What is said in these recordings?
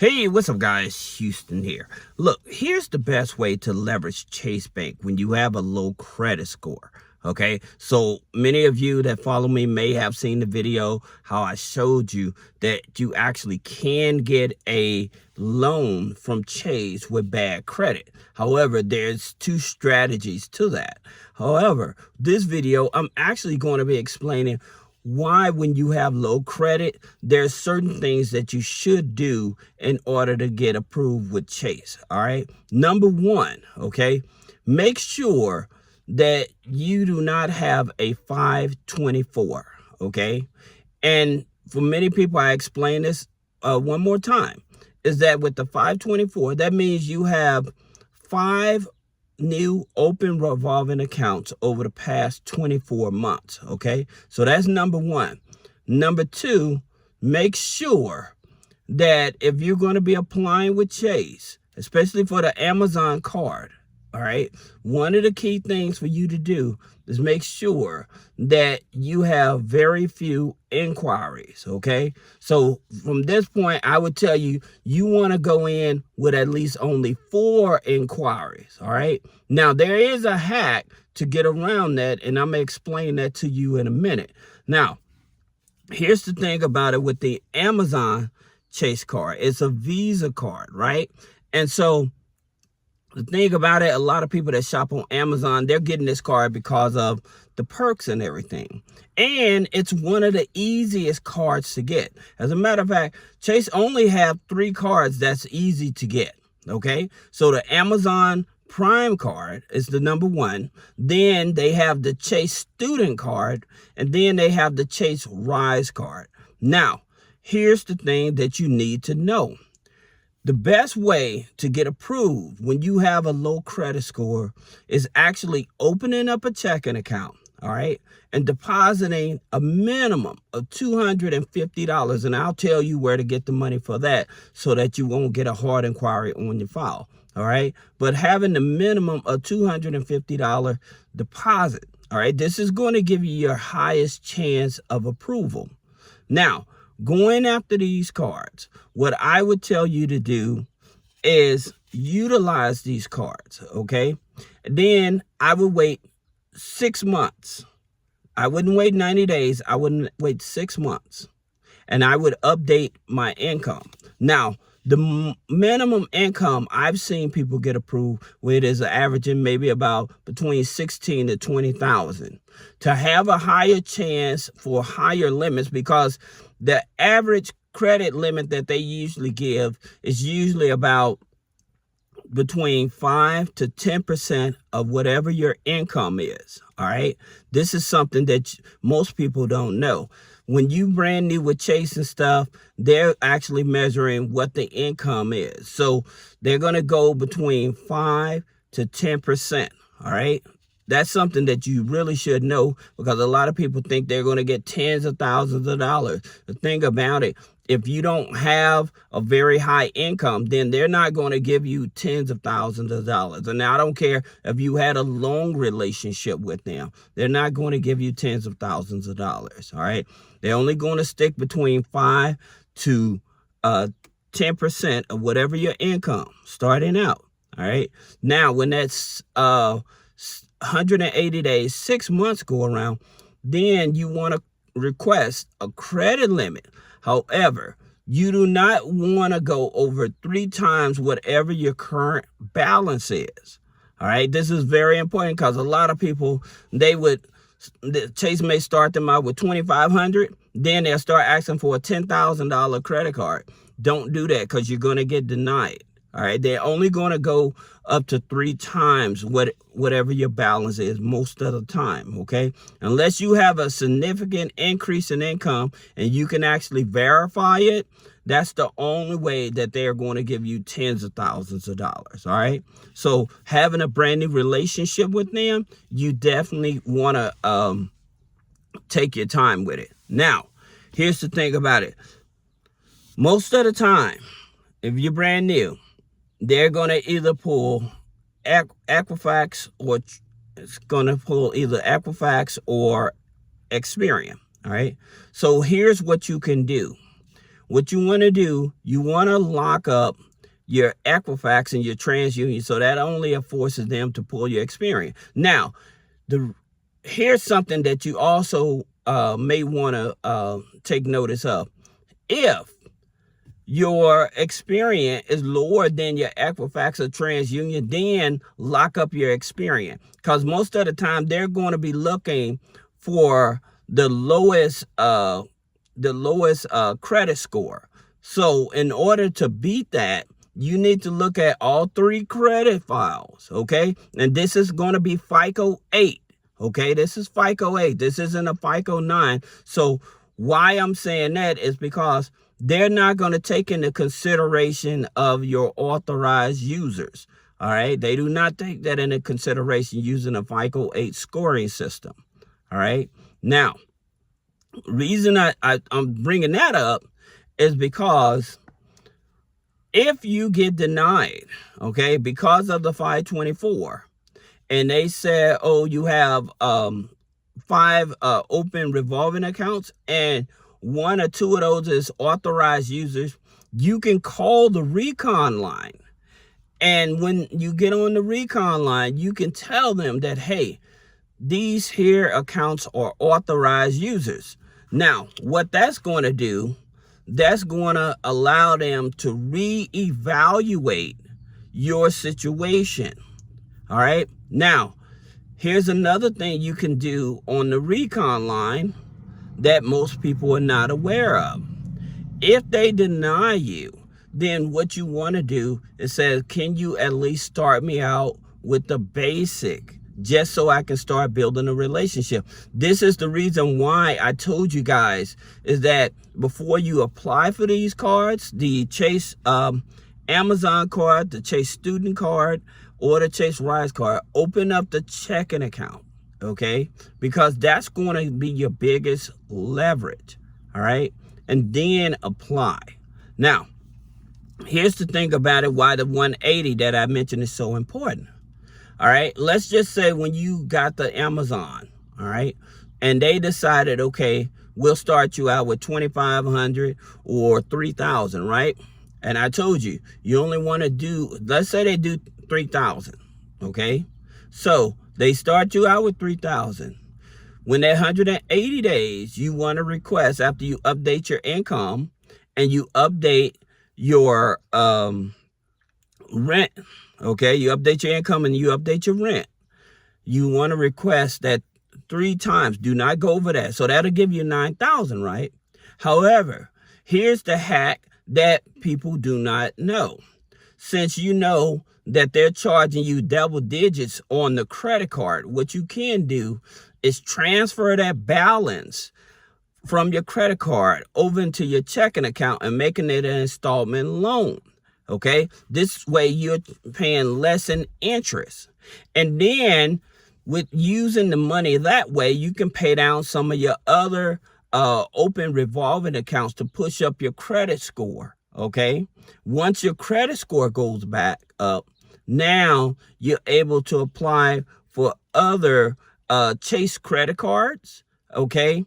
Hey, what's up guys? Houston here. Look, here's the best way to leverage Chase Bank when you have a low credit score. Okay, so many of you that follow me may have seen the video how I showed you that you actually can get a loan from Chase with bad credit. However, there's two strategies to that. However, this video, I'm actually going to be explaining why when you have low credit, there's certain things that you should do in order to get approved with Chase. All right. Number one, okay, make sure that you do not have a 524. Okay. And for many people, I explain this one more time, is that with the 524, that means you have 5 new open revolving accounts over the past 24 months. Okay, so that's number one. Number two, make sure that if you're going to be applying with Chase, especially for the Amazon card, all right, one of the key things for you to do is make sure that you have very few inquiries. Okay, so from this point, I would tell you, you want to go in with at least only 4 inquiries. All right, now there is a hack to get around that, and I'm gonna explain that to you in a minute. Now, here's the thing about it with the Amazon Chase card. It's a Visa card, right? And so the thing about it, a lot of people that shop on Amazon, they're getting this card because of the perks and everything. And it's one of the easiest cards to get. As a matter of fact, Chase only have 3 cards that's easy to get. Okay, so the Amazon Prime card is the number one. Then they have the Chase Student card, and then they have the Chase Rise card. Now, here's the thing that you need to know. The best way to get approved when you have a low credit score is actually opening up a checking account, all right, and depositing a minimum of $250. And I'll tell you where to get the money for that so that you won't get a hard inquiry on your file, all right? But having the minimum of $250 deposit, all right, this is going to give you your highest chance of approval. Now, going after these cards, what I would tell you to do is utilize these cards, okay? Then I would wait 6 months. I wouldn't wait 90 days. I wouldn't wait 6 months. And I would update my income. Now, the minimum income I've seen people get approved with is averaging maybe about between 16 to 20,000 to have a higher chance for higher limits, because the average credit limit that they usually give is usually about between 5 to 10% of whatever your income is. All right. This is something that most people don't know. When you brand new with Chase and stuff, they're actually measuring what the income is. So they're going to go between 5 to 10%. All right. That's something that you really should know, because a lot of people think they're going to get tens of thousands of dollars. The thing about it, if you don't have a very high income, then they're not going to give you tens of thousands of dollars. And I don't care if you had a long relationship with them, they're not going to give you tens of thousands of dollars. All right. They're only going to stick between 5 to 10% of whatever your income starting out. All right. Now, when that's 180 days, 6 months go around, then you want to request a credit limit. However, you do not want to go over 3 times whatever your current balance is. All right. This is very important, because a lot of people, Chase may start them out with $2,500. Then they'll start asking for a $10,000 credit card. Don't do that, because you're going to get denied. All right. They're only going to go up to 3 times whatever your balance is most of the time. OK, unless you have a significant increase in income and you can actually verify it, that's the only way that they're going to give you tens of thousands of dollars. All right. So having a brand new relationship with them, you definitely want to take your time with it. Now, here's the thing about it. Most of the time, if you're brand new, they're going to either pull Equifax, or it's going to pull either Equifax or Experian. All right. So here's what you can do. what you want to do, you want to lock up your Equifax and your TransUnion, so that only forces them to pull your Experian. Now, here's something that you also may want to take notice of. If your Experian is lower than your Equifax or TransUnion, then lock up your Experian, because most of the time they're going to be looking for the lowest credit score. So in order to beat that, you need to look at all 3 credit files, okay? And this is going to be FICO 8, okay? This is FICO 8. This isn't a FICO 9. So why I'm saying that is because they're not going to take into consideration of your authorized users, all right? They do not take that into consideration using a FICO 8 scoring system, all right? Now, reason I'm bringing that up is because if you get denied, okay, because of the 524, and they said, oh, you have 5 open revolving accounts, and 1 or 2 of those is authorized users, you can call the recon line. And when you get on the recon line, you can tell them that, hey, these here accounts are authorized users. Now, what that's going to do, that's going to allow them to reevaluate your situation. All right. Now, here's another thing you can do on the recon line that most people are not aware of. If they deny you, then what you want to do is say, can you at least start me out with the basic, just so I can start building a relationship? This is the reason why I told you guys is that before you apply for these cards, the Chase Amazon card, the Chase student card, or the Chase Rise card, open up the checking account, okay? Because that's going to be your biggest leverage, all right? And then apply. Now, here's the thing about it, why the 180 that I mentioned is so important. All right, let's just say when you got the Amazon, all right, and they decided, okay, we'll start you out with 2,500 or 3,000, right? And I told you, you only want to do, let's say they do 3,000, okay? So they start you out with 3,000. When that 180 days, you want to request after you update your income and you update your rent. Okay, you update your income and you update your rent. You want to request that 3 times. Do not go over that. So that'll give you 9,000, right? However, here's the hack that people do not know. Since you know that they're charging you double digits on the credit card, what you can do is transfer that balance from your credit card over into your checking account and making it an installment loan. Okay, this way you're paying less in interest. And then with using the money that way, you can pay down some of your other open revolving accounts to push up your credit score. Okay, once your credit score goes back up, now you're able to apply for other Chase credit cards. Okay.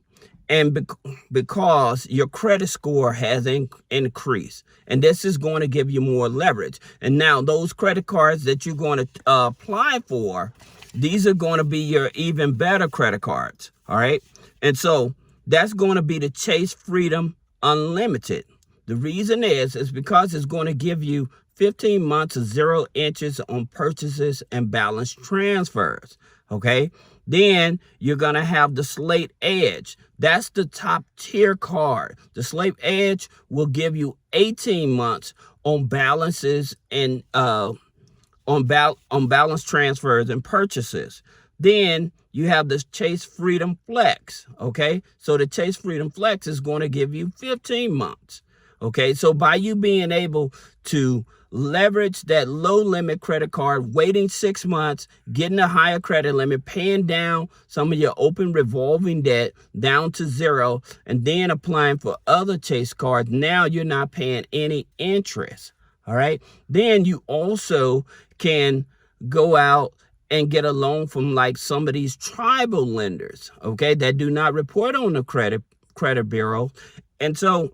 And because your credit score has increased, and this is going to give you more leverage. And now those credit cards that you're going to apply for, these are going to be your even better credit cards. All right. And so that's going to be the Chase Freedom Unlimited. The reason is because it's going to give you 15 months of 0 interest on purchases and balance transfers. Okay. Then you're going to have the Slate Edge. That's the top tier card. The Slate Edge will give you 18 months on balances and on balance transfers and purchases. Then you have this Chase Freedom Flex. Okay. So the Chase Freedom Flex is going to give you 15 months. Okay. So by you being able to leverage that low limit credit card, waiting 6 months, getting a higher credit limit, paying down some of your open revolving debt down to 0, and then applying for other Chase cards, now you're not paying any interest. All right. Then you also can go out and get a loan from like some of these tribal lenders, okay, that do not report on the credit bureau. And so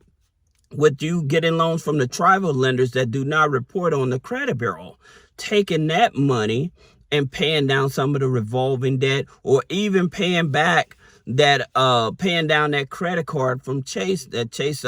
with you getting loans from the tribal lenders that do not report on the credit bureau, taking that money and paying down some of the revolving debt, or even paying back that paying down that credit card from Chase that Chase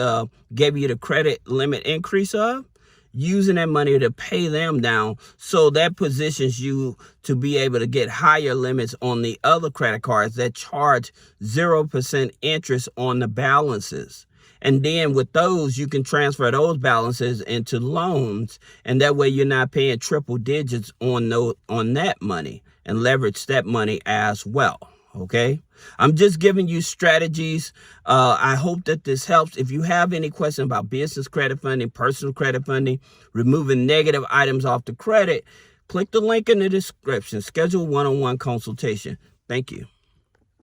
gave you the credit limit increase of, using that money to pay them down, so that positions you to be able to get higher limits on the other credit cards that charge 0% interest on the balances. And then with those, you can transfer those balances into loans, and that way you're not paying triple digits on that money, and leverage that money as well. Okay, I'm just giving you strategies. I hope that this helps. If you have any questions about business credit funding, personal credit funding, removing negative items off the credit, click the link in the description. Schedule a one-on-one consultation. Thank you.